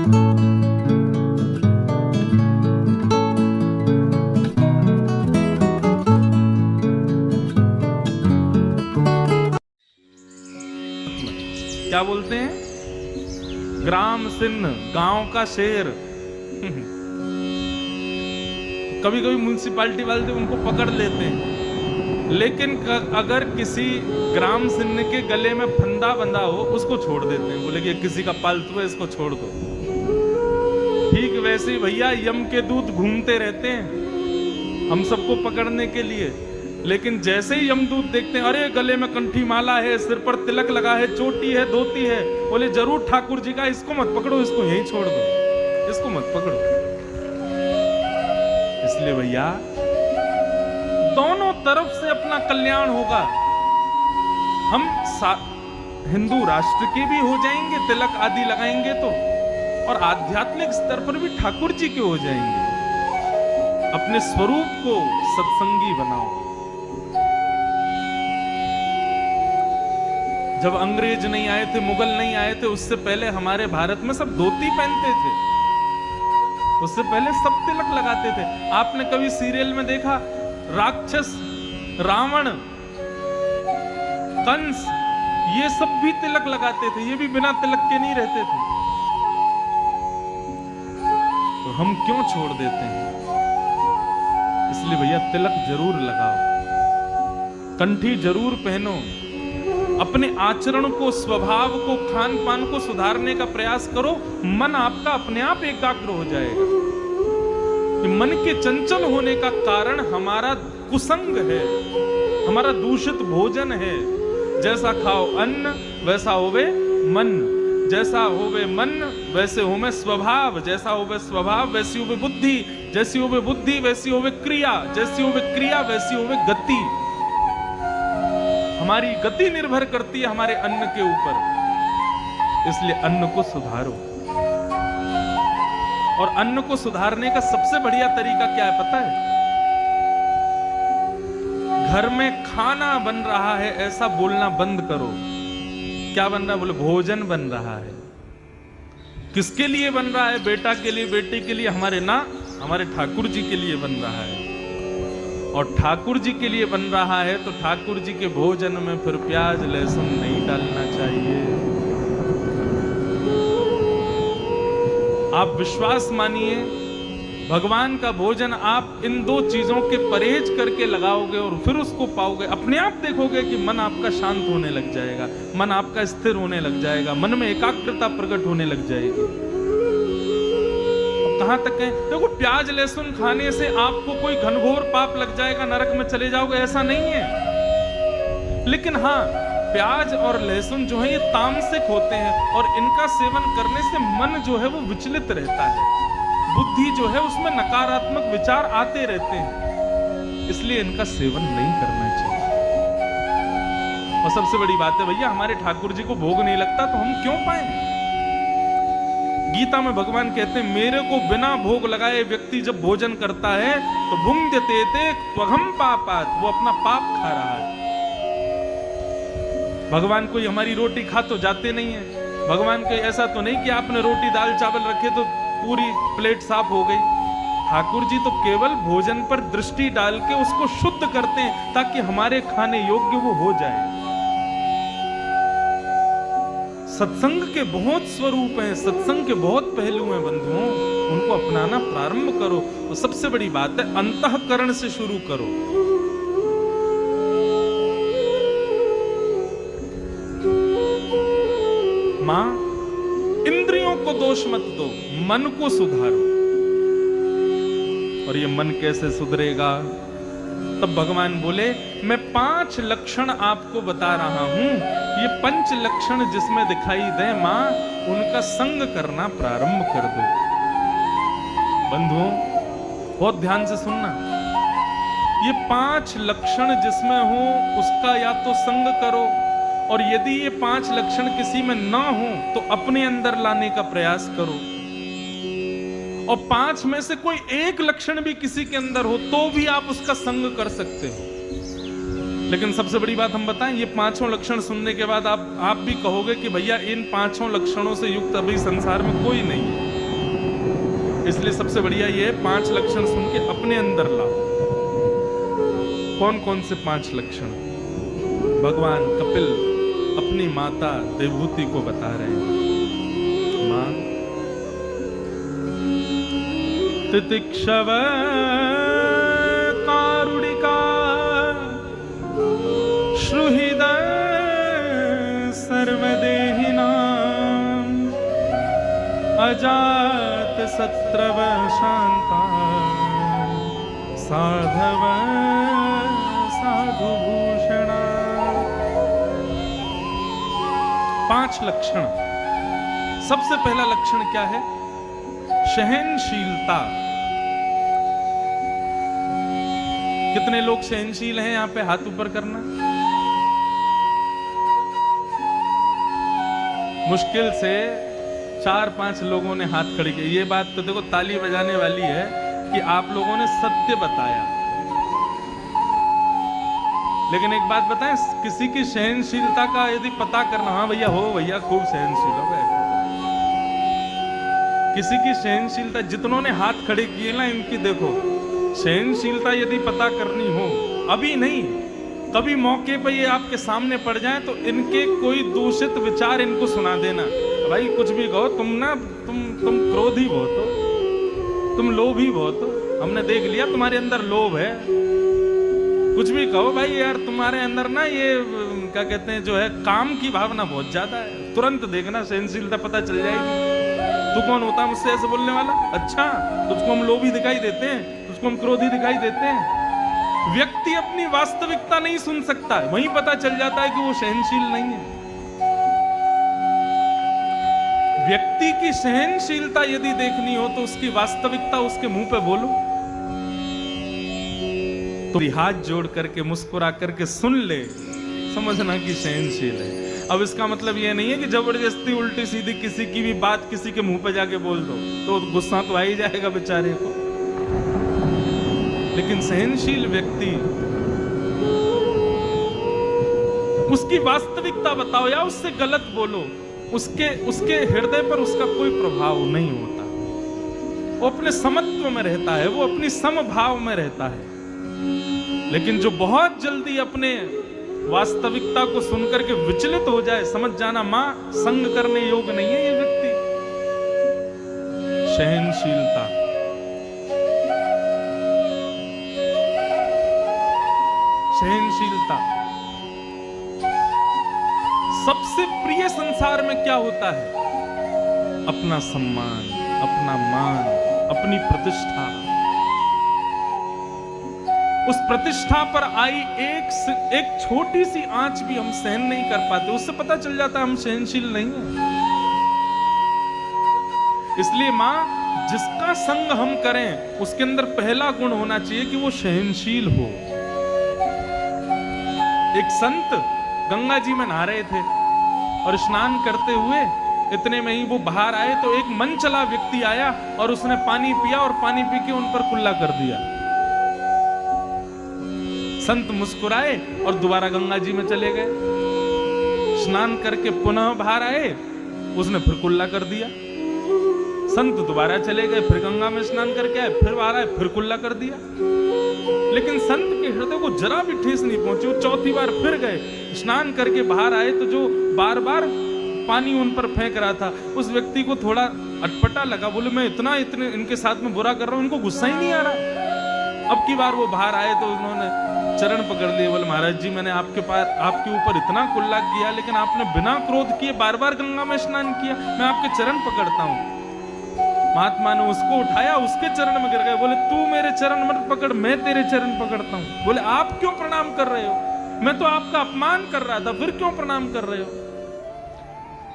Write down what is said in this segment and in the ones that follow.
क्या बोलते हैं? ग्राम सिंह, गांव का शेर। कभी कभी म्युनिसिपैलिटी वाले उनको पकड़ लेते हैं, लेकिन अगर किसी ग्राम सिंह के गले में फंदा बंधा हो उसको छोड़ देते हैं, बोले कि किसी का पालतू है इसको छोड़ दो। ठीक वैसे ही भैया यम के दूत घूमते रहते हैं हम सबको पकड़ने के लिए, लेकिन जैसे ही यमदूत देखते हैं अरे गले में कंठी माला है, सिर पर तिलक लगा है, चोटी है, धोती है, बोले जरूर ठाकुर जी का, इसको मत पकड़ो, इसको यहीं छोड़ दो, इसको मत पकड़ो। इसलिए भैया दोनों तरफ से अपना कल्याण होगा। हम हिंदू राष्ट्र के भी हो जाएंगे, तिलक आदि लगाएंगे तो, और आध्यात्मिक स्तर पर भी ठाकुर जी के हो जाएंगे। अपने स्वरूप को सत्संगी बनाओ। जब अंग्रेज नहीं आए थे, मुगल नहीं आए थे, उससे पहले हमारे भारत में सब धोती पहनते थे, उससे पहले सब तिलक लगाते थे। आपने कभी सीरियल में देखा राक्षस, रावण, कंस, ये सब भी तिलक लगाते थे, ये भी बिना तिलक के नहीं रहते थे। तो हम क्यों छोड़ देते हैं? इसलिए भैया तिलक जरूर लगाओ, कंठी जरूर पहनो, अपने आचरण को, स्वभाव को, खान पान को सुधारने का प्रयास करो। मन आपका अपने आप एकाग्र हो जाएगा। कि मन के चंचल होने का कारण हमारा कुसंग है, हमारा दूषित भोजन है। जैसा खाओ अन्न वैसा होवे मन, जैसा होवे मन वैसे होवे स्वभाव, जैसा होवे स्वभाव वैसी होवे बुद्धि, जैसी होवे बुद्धि वैसी होवे क्रिया, जैसी होवे क्रिया वैसी होवे गति। हमारी गति निर्भर करती है हमारे अन्न के ऊपर। इसलिए अन्न को सुधारो। और अन्न को सुधारने का सबसे बढ़िया तरीका क्या है पता है? घर में खाना बन रहा है ऐसा बोलना बंद करो। क्या बन रहा है? बोले भोजन बन रहा है। किसके लिए बन रहा है? बेटा के लिए, बेटी के लिए, हमारे ठाकुर जी के लिए बन रहा है। और ठाकुर जी के लिए बन रहा है तो ठाकुर जी के भोजन में फिर प्याज लहसुन नहीं डालना चाहिए। आप विश्वास मानिए, भगवान का भोजन आप इन दो चीजों के परहेज करके लगाओगे और फिर उसको पाओगे, अपने आप देखोगे कि मन आपका शांत होने लग जाएगा, मन आपका स्थिर होने लग जाएगा, मन में एकाग्रता प्रकट होने लग जाएगी। कहां तक है? देखो, प्याज लहसुन खाने से आपको कोई घनघोर पाप लग जाएगा, नरक में चले जाओगे, ऐसा नहीं है। लेकिन हाँ, प्याज और लहसुन जो है ये तामसिक होते हैं और इनका सेवन करने से मन जो है वो विचलित रहता है, बुद्धि जो है उसमें नकारात्मक विचार आते रहते हैं, इसलिए इनका सेवन नहीं करना चाहिए। और सबसे बड़ी बात है भैया, हमारे ठाकुर जी को भोग नहीं लगता तो हम क्यों पाएं? गीता में भगवान कहते हैं, मेरे को बिना भोग लगाए व्यक्ति जब भोजन करता है तो भुंक्ते ते त्वघम पापात्, वो अपना पाप खा रहा है। भगवान कोई हमारी रोटी खा तो जाते नहीं है। भगवान कोई ऐसा तो नहीं कि आपने रोटी दाल चावल रखे तो पूरी प्लेट साफ हो गई। ठाकुर जी तो केवल भोजन पर दृष्टि डाल के उसको शुद्ध करते हैं ताकि हमारे खाने योग्य वो हो जाए। सत्संग के बहुत स्वरूप हैं, सत्संग के बहुत पहलू हैं बंधुओं, उनको अपनाना प्रारंभ करो। और सबसे बड़ी बात है, अंतःकरण से शुरू करो। मां, इंद्रियों को दोष मत दो, मन को सुधारो। और ये मन कैसे सुधरेगा? तब भगवान बोले, मैं 5 लक्षण आपको बता रहा हूं, ये 5 लक्षण जिसमें दिखाई दे मां, उनका संग करना प्रारंभ कर दो। बंधुओं, बहुत ध्यान से सुनना, ये 5 लक्षण जिसमें हो उसका या तो संग करो, और यदि ये 5 लक्षण किसी में ना हो तो अपने अंदर लाने का प्रयास करो। और 5 में से कोई एक लक्षण भी किसी के अंदर हो तो भी आप उसका संग कर सकते हो। लेकिन सबसे बड़ी बात हम बताएं, ये 5 लक्षण सुनने के बाद आप भी कहोगे कि भैया इन 5 लक्षणों से युक्त अभी संसार में कोई नहीं है। इसलिए सबसे बढ़िया ये 5 लक्षण सुन के अपने अंदर लाओ। कौन कौन से 5 लक्षण? भगवान कपिल अपनी माता देवहूति को बता रहे हैं। मां, तितिक्षव कारुणिका श्रुहृदय सर्वदेहिनां अजात शत्रव शांता साधव साधुभूषणा। 5 लक्षण। सबसे पहला लक्षण क्या है? सहनशीलता। कितने लोग सहनशील हैं? यहां पे हाथ ऊपर करना। मुश्किल से 4-5 लोगों ने हाथ खड़े किए। ये बात तो देखो ताली बजाने वाली है कि आप लोगों ने सत्य बताया। लेकिन एक बात बताएं, किसी की सहनशीलता का यदि पता करना, हाँ भैया हो, भैया खूब सहनशील हो गए। किसी की सहनशीलता, जितनों ने हाथ खड़े किए ना, इनकी देखो सहनशीलता यदि पता करनी हो, अभी नहीं कभी मौके पर ये आपके सामने पड़ जाए तो इनके कोई दूषित विचार इनको सुना देना। भाई कुछ भी कहो, तुम ना तुम क्रोधी बहुत हो, तुम लोभी बहुत हो, हमने देख लिया तुम्हारे अंदर लोभ है। कुछ भी कहो भाई, यार तुम्हारे अंदर ना ये क्या कहते हैं जो है काम की भावना बहुत ज्यादा है। तुरंत देखना सहनशीलता पता चल जाएगी। तू कौन होता है मुझसे ऐसे बोलने वाला? अच्छा, तुझको हम लोभी दिखाई देते हैं, तुझको हम क्रोधी दिखाई देते हैं। व्यक्ति अपनी वास्तविकता नहीं सुन सकता है, वहीं पता चल जाता है कि वो सहनशील नहीं है। व्यक्ति की सहनशीलता यदि देखनी हो तो उसकी वास्तविकता उसके मुंह पे बोलो, तो हाथ जोड़ करके मुस्कुरा करके सुन ले, समझना कि सहनशील है। अब इसका मतलब ये नहीं है कि जबरदस्ती उल्टी सीधी किसी की भी बात किसी के मुंह पे जाके बोल दो, तो गुस्सा तो आ ही जाएगा बेचारे को। लेकिन सहनशील व्यक्ति, उसकी वास्तविकता बताओ या उससे गलत बोलो, उसके हृदय पर उसका कोई प्रभाव नहीं होता। वो अपने समत्व में रहता है, वो अपनी समभाव में रहता है। लेकिन जो बहुत जल्दी अपने वास्तविकता को सुनकर के विचलित हो जाए, समझ जाना मां संग करने योग्य नहीं है ये व्यक्ति। सहनशीलता। सहनशीलता। सबसे प्रिय संसार में क्या होता है? अपना सम्मान, अपना मान, अपनी प्रतिष्ठा। उस प्रतिष्ठा पर आई एक छोटी सी आंच भी हम सहन नहीं कर पाते, उससे पता चल जाता है हम सहनशील नहीं हैं। इसलिए मां, जिसका संग हम करें उसके अंदर पहला गुण होना चाहिए कि वो सहनशील हो। एक संत गंगा जी में नहा रहे थे और स्नान करते हुए इतने में ही वो बाहर आए तो एक मन चला व्यक्ति आया और उसने पानी पिया और पानी पी के उन पर कुल्ला कर दिया। संत मुस्कुराए और दोबारा गंगा जी में चले गए। स्नान करके पुनः बाहर आए, उसने फिर कुल्ला कर दिया। संत दोबारा चले गए, फिर गंगा में स्नान करके आए, फिर बाहर आए, फिर कुल्ला कर दिया। लेकिन संत के हृदय को जरा भी ठेस नहीं पहुंची। वो चौथी बार फिर गए, स्नान करके बाहर आए तो जो बार बार पानी उन पर फेंक रहा था उस व्यक्ति को थोड़ा अटपटा लगा। बोले मैं इतने इनके साथ में बुरा कर रहा हूं, इनको गुस्सा ही नहीं आ रहा। अब की बार वो बाहर आए तो उन्होंने चरण पकड़ लिए। बोले महाराज जी, मैंने आपके ऊपर इतना कुल्ला किया लेकिन आपने बिना क्रोध किए बार बार गंगा में स्नान किया, मैं आपके चरण पकड़ता हूं। महात्मा ने उसको उठाया, उसके चरण में गिर गए। बोले तू मेरे चरण मत पकड़, मैं तेरे चरण पकड़ता हूं। बोले आप क्यों प्रणाम कर रहे हो? मैं तो आपका अपमान कर रहा था, फिर क्यों प्रणाम कर रहे हो?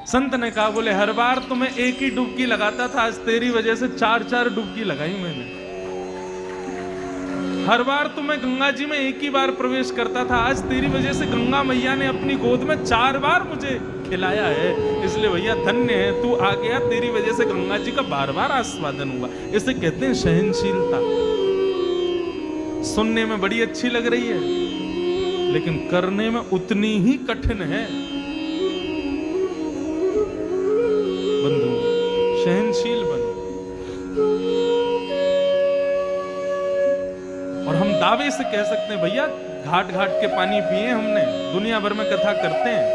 संत ने कहा, बोले हर बार तो मैं एक ही डुबकी लगाता था, आज तेरी वजह से 4-4 डुबकी लगाई मैंने। हर बार तो मैं गंगा जी में एक ही बार प्रवेश करता था, आज तेरी वजह से गंगा मैया ने अपनी गोद में 4 बार मुझे खिलाया है। इसलिए भैया धन्य है, तू आ गया, तेरी वजह से गंगा जी का बार बार आस्वादन हुआ। इसे कहते हैं सहनशीलता। सुनने में बड़ी अच्छी लग रही है लेकिन करने में उतनी ही कठिन है। बंधु, सहनशील बनो। दावे से कह सकते हैं भैया घाट घाट के पानी पिए हमने, दुनिया भर में कथा करते हैं।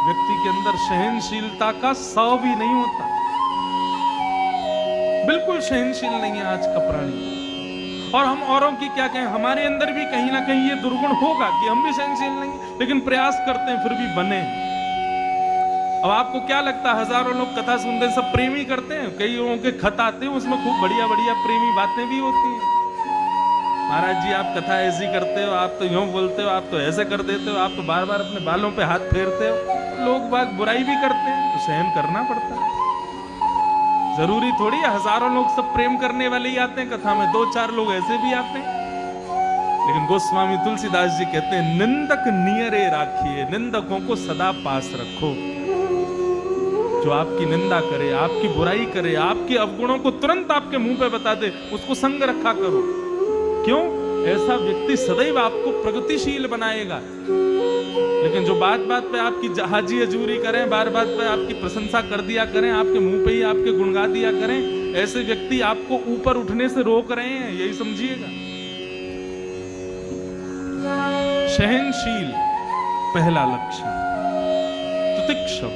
व्यक्ति के अंदर सहनशीलता का 100 भी नहीं होता, बिल्कुल सहनशील नहीं है आज का प्राणी। और हम औरों की क्या कहें, हमारे अंदर भी कहीं ना कहीं ये दुर्गुण होगा कि हम भी सहनशील नहीं, लेकिन प्रयास करते हैं फिर भी बने। अब आपको क्या लगता है, हजारों लोग कथा सुनते हैं, सब प्रेमी करते हैं? कई लोगों के खत आते हैं, उसमें खूब बढ़िया बढ़िया प्रेमी बातें भी होती हैं। महाराज जी आप कथा ऐसी करते हो, आप तो यूं बोलते हो, आप तो ऐसे कर देते हो, आप तो बार बार अपने बालों पे हाथ फेरते हो। लोग बाग बुराई भी करते हैं तो सहन करना पड़ता है। जरूरी थोड़ी है हजारों लोग सब प्रेम करने वाले ही आते हैं कथा में, 2-4 लोग ऐसे भी आते हैं। लेकिन गोस्वामी तुलसीदास जी कहते हैं निंदक नियरे राखिए, निंदकों को सदा पास रखो। जो आपकी निंदा करे, आपकी बुराई करे, आपके अवगुणों को तुरंत आपके मुंह पे बता दे, उसको संग रखा करो। क्यों? ऐसा व्यक्ति सदैव आपको प्रगतिशील बनाएगा। लेकिन जो बात बात पे आपकी जहाजी हजूरी करें, बार बात पे आपकी प्रशंसा कर दिया करें, आपके मुंह पे ही आपके गुणगा दिया करें, ऐसे व्यक्ति आपको ऊपर उठने से रोक रहे हैं, यही समझिएगा। सहनशील पहला लक्षण, तितिक्षव।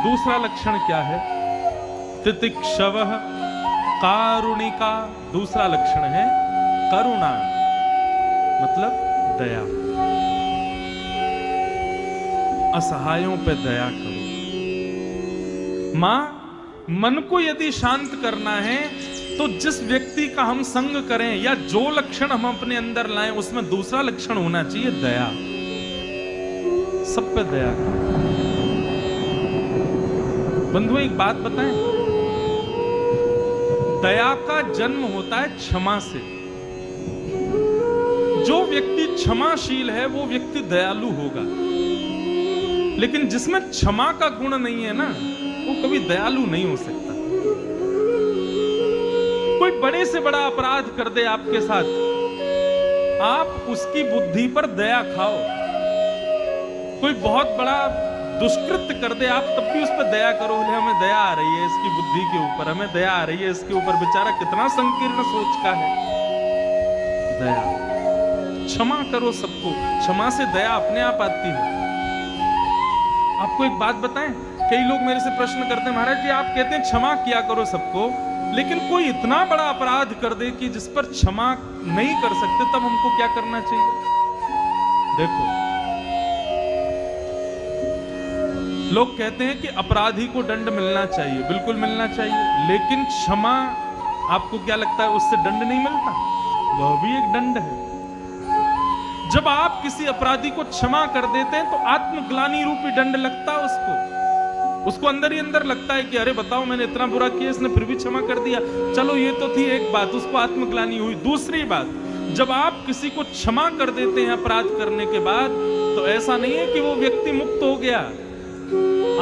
दूसरा लक्षण क्या है? तितिक्षव कारुणिका। दूसरा लक्षण है करुणा, मतलब दया। असहायों पे दया करो। मां, मन को यदि शांत करना है तो जिस व्यक्ति का हम संग करें या जो लक्षण हम अपने अंदर लाएं, उसमें दूसरा लक्षण होना चाहिए दया। सब पे दया करो। बंधुओं एक बात बताएं, दया का जन्म होता है क्षमा से। जो व्यक्ति क्षमाशील है वो व्यक्ति दयालु होगा। लेकिन जिसमें क्षमा का गुण नहीं है ना, वो कभी दयालु नहीं हो सकता। कोई बड़े से बड़ा अपराध कर दे आपके साथ, आप उसकी बुद्धि पर दया खाओ। कोई बहुत बड़ा दुष्कृत्य कर दे, आप तब भी उस पर दया करो। हमें दया आ रही है इसकी बुद्धि के ऊपर, हमें दया आ रही है इसके ऊपर, बेचारा कितना संकीर्ण सोच का है। दया, क्षमा करो सबको। क्षमा से दया अपने आप आती है। आपको एक बात बताएं, कई लोग मेरे से प्रश्न करते हैं, महाराज जी आप कहते हैं क्षमा किया करो सबको, लेकिन कोई इतना बड़ा अपराध कर दे कि जिस पर क्षमा नहीं कर सकते, तब हमको क्या करना चाहिए? देखो, लोग कहते हैं कि अपराधी को दंड मिलना चाहिए, बिल्कुल मिलना चाहिए, लेकिन क्षमा, आपको क्या लगता है उससे दंड नहीं मिलता? वह भी एक दंड है। जब आप किसी अपराधी को क्षमा कर देते हैं तो आत्मग्लानि रूपी दंड लगता है उसको अंदर ही अंदर लगता है कि अरे बताओ मैंने इतना बुरा किया, इसने फिर भी क्षमा कर दिया। चलो ये तो थी एक बात, उसको आत्मग्लानि हुई। दूसरी बात, जब आप किसी को क्षमा कर देते हैं अपराध करने के बाद, तो ऐसा नहीं है कि वो व्यक्ति मुक्त हो गया।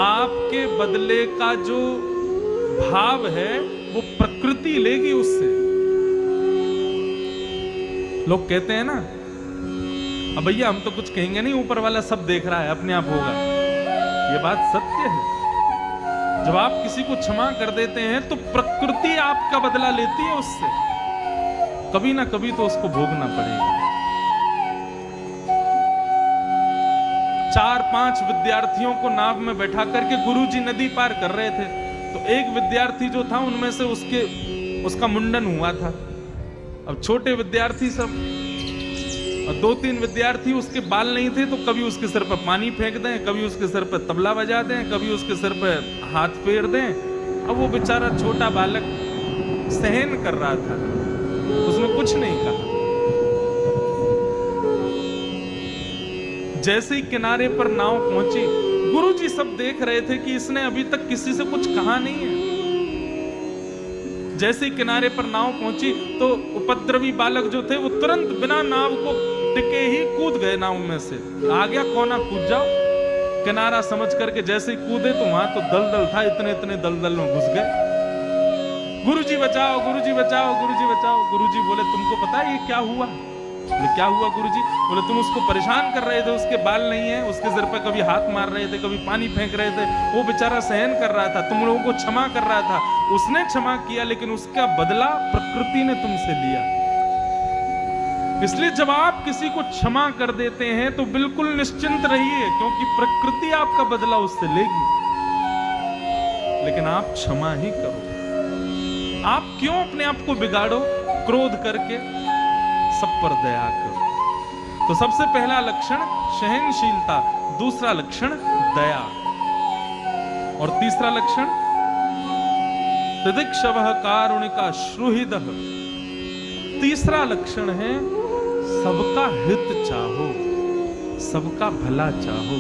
आपके बदले का जो भाव है वो प्रकृति लेगी उससे। लोग कहते हैं ना, अब भैया हम तो कुछ कहेंगे नहीं, ऊपर वाला सब देख रहा है, अपने आप होगा। ये बात सत्य है। जब आप किसी को क्षमा कर देते हैं तो प्रकृति आपका बदला लेती है उससे, कभी ना कभी तो उसको भोगना पड़ेगा। 4-5 विद्यार्थियों को नाव में बैठा करके गुरुजी नदी पार कर रहे थे, तो एक विद्यार्थी जो था उनमें से उसका मुंडन हुआ था। अब छोटे विद्यार्थी सब, और 2-3 विद्यार्थी उसके बाल नहीं थे, तो कभी उसके सिर पर पानी फेंक दें, कभी उसके सिर पर तबला बजा दें, कभी उसके सिर पर हाथ फेर दें। अब वो बेचारा छोटा बालक सहन कर रहा था, उसने कुछ नहीं कहा। जैसे ही किनारे पर नाव पहुंची, गुरुजी सब देख रहे थे कि इसने अभी तक किसी से कुछ कहा नहीं है। जैसे ही किनारे पर नाव पहुंची तो उपद्रवी बालक जो थे वो तुरंत बिना नाव को टिके ही कूद गए नाव में से। आ गया कोना, कूद जाओ। किनारा समझ करके जैसे ही कूदे तो वहां तो दलदल था, इतने दलदल में घुस गए। गुरुजी बचाओ, गुरुजी बचाओ, गुरुजी बचाओ। गुरुजी बोले तुमको पता है ये क्या हुआ? क्या हुआ गुरुजी? बोले तुम उसको परेशान कर रहे थे, उसके बाल नहीं है, उसके सिर पर कभी हाथ मार रहे थे, कभी पानी फेंक रहे थे, वो बेचारा सहन कर रहा था, तुम लोगों को क्षमा कर रहा था। उसने क्षमा किया, लेकिन उसका बदला प्रकृति ने तुमसे लिया। इसलिए जब आप किसी को क्षमा कर देते हैं तो बिल्कुल निश्चिंत रहिए, क्योंकि प्रकृति आपका बदला उससे लेगी। लेकिन आप क्षमा ही करो। आप क्यों अपने आप को बिगाड़ो क्रोध करके? सब पर दया करो। तो सबसे पहला लक्षण सहनशीलता, दूसरा लक्षण दया, और तीसरा लक्षण तितिक्षवः कारुणिका श्रुहृदः। तीसरा लक्षण है सबका हित चाहो, सबका भला चाहो।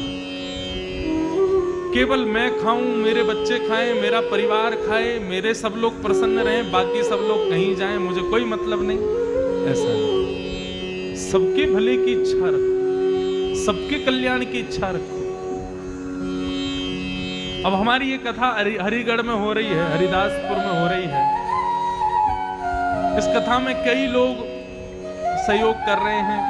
केवल मैं खाऊं, मेरे बच्चे खाएं, मेरा परिवार खाए, मेरे सब लोग प्रसन्न रहें, बाकी सब लोग कहीं जाएं, मुझे कोई मतलब नहीं, ऐसा नहीं। सबके भले की इच्छा रखो, सबके कल्याण की इच्छा रखो। अब हमारी ये कथा हरिगढ़ में हो रही है, हरिदासपुर में हो रही है। इस कथा में कई लोग सहयोग कर रहे हैं,